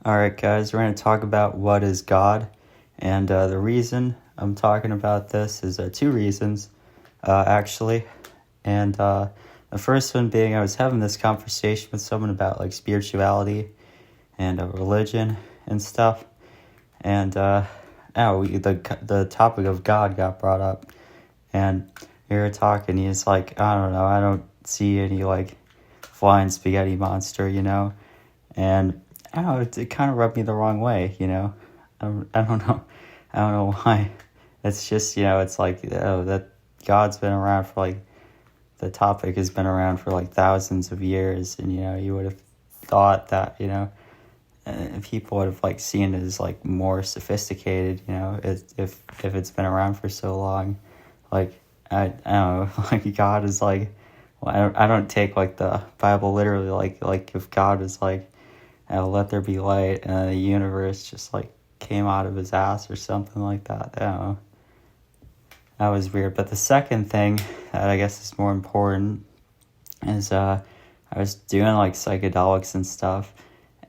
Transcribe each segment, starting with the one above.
Alright, guys, we're going to talk about what is God. And the reason I'm talking about this is two reasons, actually. And the first one being I was having this conversation with someone about like spirituality and religion and stuff. And the topic of God got brought up. And we were talking, he's like, I don't know, I don't see any like flying spaghetti monster. And I don't know, it kind of rubbed me the wrong way. I don't know. I don't know why. It's just, it's like, that God's been around for like, the topic has been around for like thousands of years. And, you would have thought that, people would have like seen it as like more sophisticated, if it's been around for so long. Like, I don't know, like God is like, well, I don't take like the Bible literally, like if God is like, let there be light, and the universe just like came out of his ass or something like that. I don't know. That was weird. But the second thing that I guess is more important is I was doing like psychedelics and stuff,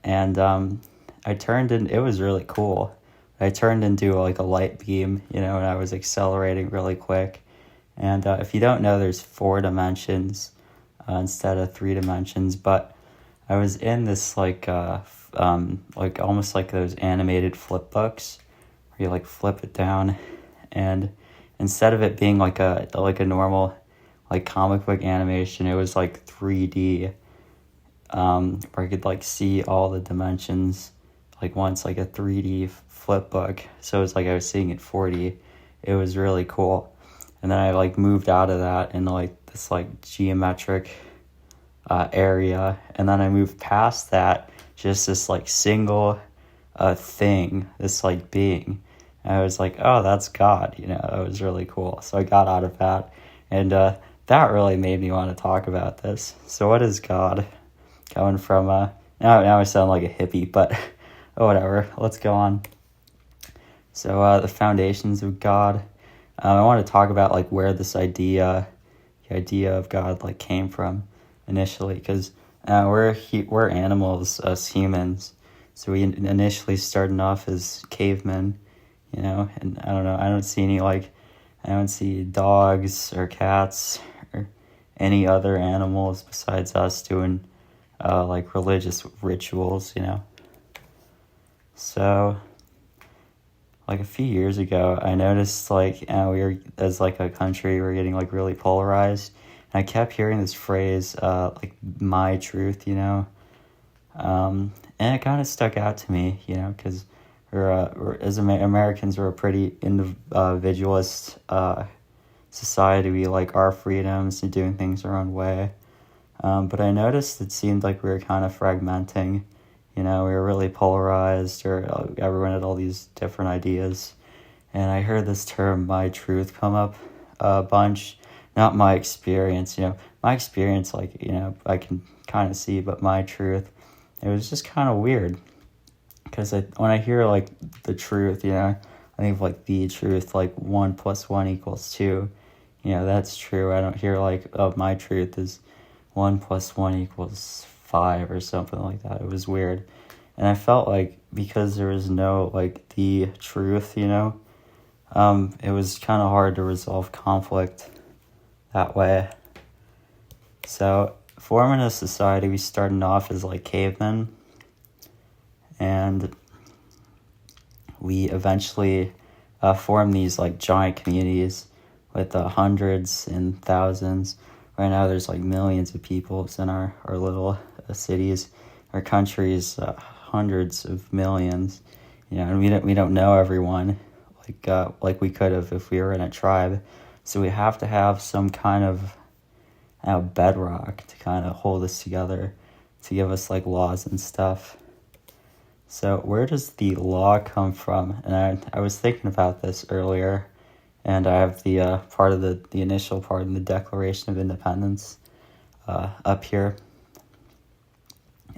and it was really cool. I turned into like a light beam, and I was accelerating really quick. And if you don't know, there's 4 dimensions instead of 3 dimensions, but I was in this like almost like those animated flip books where you like flip it down, and instead of it being like a normal like comic book animation, it was like 3D, where I could like see all the dimensions like once, like a 3D flip book. So it was like I was seeing it 4D. It was really cool. And then I like moved out of that into like this like geometric area, and then I moved past that, just this like single thing, this like being. And I was like, oh, that's God. It was really cool. So I got out of that, and that really made me want to talk about this. So what is God? Going from now I sound like a hippie, but whatever. Let's go on. So the foundations of God. I want to talk about like where the idea of God like came from initially, because we're animals, us humans. So we initially started off as cavemen, and I don't know. I don't see dogs or cats or any other animals besides us doing like religious rituals, So like a few years ago, I noticed like we were, as like a country, we're getting like really polarized. And I kept hearing this phrase, like my truth, and it kind of stuck out to me, because we're as Americans, we're a pretty individualist society. We like our freedoms and doing things our own way. But I noticed it seemed like we were kind of fragmenting. We were really polarized, or everyone had all these different ideas. And I heard this term, my truth, come up a bunch. Not my experience, my experience, like, I can kind of see, but my truth, it was just kind of weird. Because when I hear, like, the truth, I think of, like, the truth, like 1 + 1 = 2. That's true. I don't hear, like, my truth is 1 + 1 = 5 or something like that. It was weird. And I felt like because there was no like the truth, it was kind of hard to resolve conflict that way. So forming a society, we started off as like cavemen, and we eventually formed these like giant communities with hundreds and thousands. Right now there's like millions of people in our little cities. Our countries, hundreds of millions, and we don't know everyone like we could have if we were in a tribe. So we have to have some kind of bedrock to kind of hold us together, to give us like laws and stuff. So where does the law come from? And I was thinking about this earlier, and I have the part of the initial part in the Declaration of Independence up here.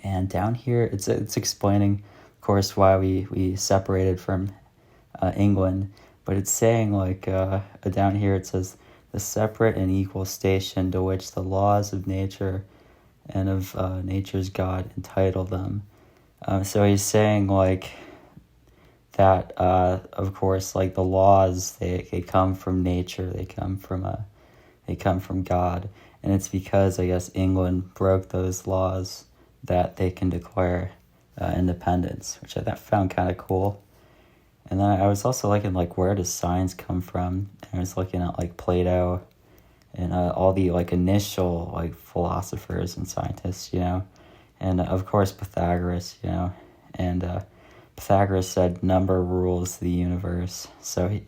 And down here, it's explaining, of course, why we separated from England. But it's saying, like, down here it says, the separate and equal station to which the laws of nature and of nature's God entitle them, So he's saying like that, of course, like the laws, they come from nature, they come from God, and it's because I guess England broke those laws that they can declare independence, which I found kind of cool. And then I was also looking like where does science come from? And I was looking at like Plato and all the like initial like philosophers and scientists, and of course Pythagoras, and Pythagoras said number rules the universe. So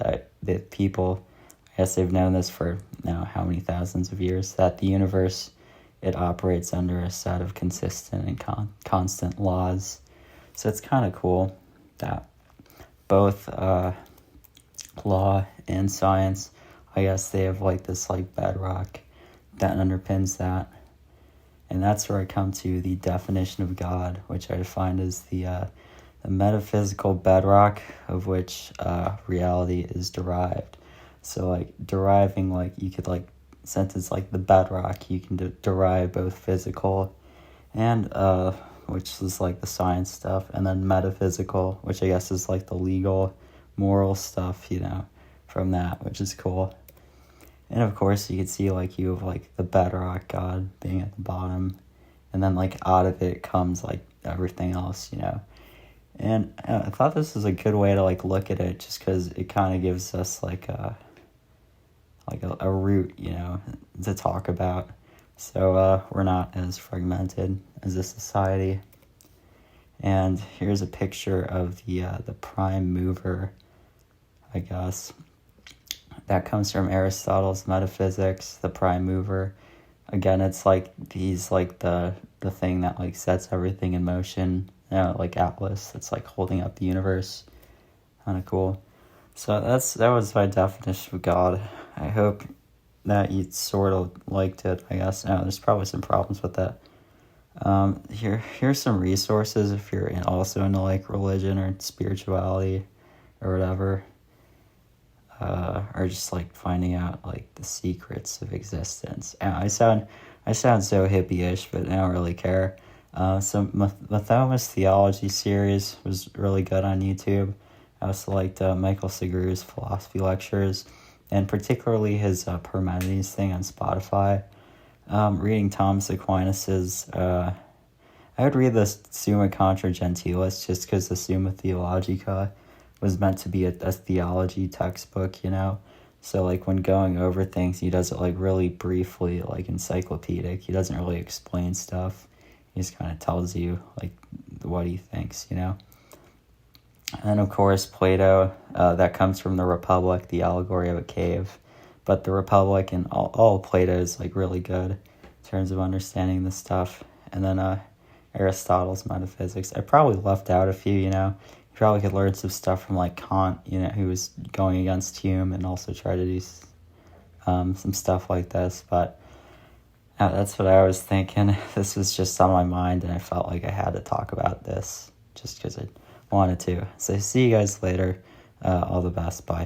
the people, I guess they've known this for now how many thousands of years, that the universe, it operates under a set of consistent and constant laws. So it's kind of cool that both law and science, I guess they have like this like bedrock that underpins that. And that's where I come to the definition of God, which I define as the metaphysical bedrock of which reality is derived. So like deriving, like you could like, since it's like the bedrock, you can derive both physical and which is like the science stuff, and then metaphysical, which I guess is like the legal, moral stuff, from that, which is cool. And of course you could see like you have like the bedrock, God, being at the bottom, and then like out of it comes like everything else, And I thought this was a good way to like look at it, just because it kind of gives us like a root, to talk about. So we're not as fragmented as a society. And here's a picture of the prime mover, I guess. That comes from Aristotle's Metaphysics, the prime mover. Again, it's like he's like the thing that like sets everything in motion. Like Atlas, it's like holding up the universe. Kind of cool. So that was my definition of God. I hope that you sort of liked it, I guess. There's probably some problems with that. Here's some resources if you're also into like religion or spirituality or whatever. Or just like finding out like the secrets of existence. I sound so hippie-ish, but I don't really care. So Mathomas Theology series was really good on YouTube. I also liked Michael Segur's philosophy lectures, and particularly his Parmenides thing on Spotify. Reading Thomas Aquinas's, I would read the Summa Contra Gentiles just because the Summa Theologica was meant to be a theology textbook, So like when going over things, he does it like really briefly, like encyclopedic. He doesn't really explain stuff. He just kind of tells you like what he thinks, And of course, Plato, that comes from the Republic, the allegory of a cave. But the Republic and all Plato is like really good in terms of understanding this stuff. And then Aristotle's Metaphysics. I probably left out a few, You probably could learn some stuff from like Kant, who was going against Hume, and also try to do some stuff like this. But that's what I was thinking. This was just on my mind, and I felt like I had to talk about this just because I wanted to. So see you guys later. All the best. Bye.